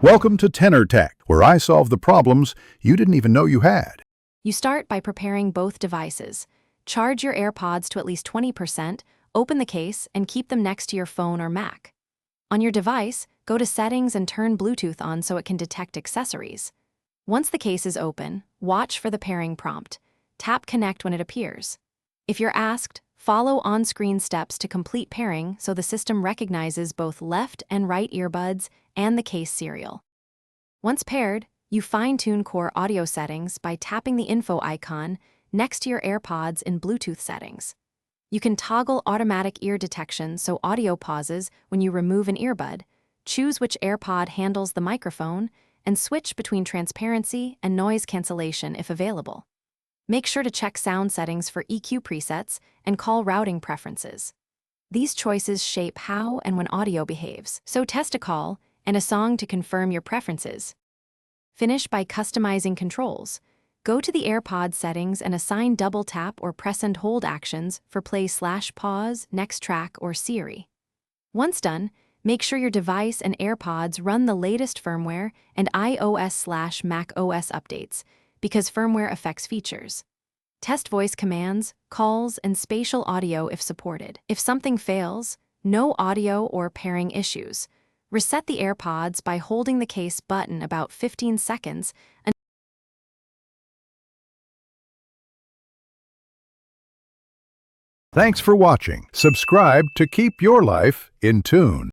Welcome to Tenor Tech, where I solve the problems you didn't even know you had. You start by preparing both devices. Charge your AirPods to at least 20%, open the case, and keep them next to your phone or Mac. On your device, go to Settings and turn Bluetooth on so it can detect accessories. Once the case is open, watch for the pairing prompt. Tap Connect when it appears. If you're asked, follow on-screen steps to complete pairing so the system recognizes both left and right earbuds and the case serial. Once paired, you fine-tune core audio settings by tapping the info icon next to your AirPods in Bluetooth settings. You can toggle automatic ear detection so audio pauses when you remove an earbud, choose which AirPod handles the microphone, and switch between transparency and noise cancellation if available. Make sure to check sound settings for EQ presets and call routing preferences. These choices shape how and when audio behaves, so test a call and a song to confirm your preferences. Finish by customizing controls. Go to the AirPod settings and assign double tap or press and hold actions for play/pause, next track, or Siri. Once done, make sure your device and AirPods run the latest firmware and iOS/macOS updates, because firmware affects features. Test voice commands, calls, and spatial audio if supported. If something fails, no audio or pairing issues. Reset the AirPods by holding the case button about 15 seconds. Thanks for watching. Subscribe to keep your life in tune.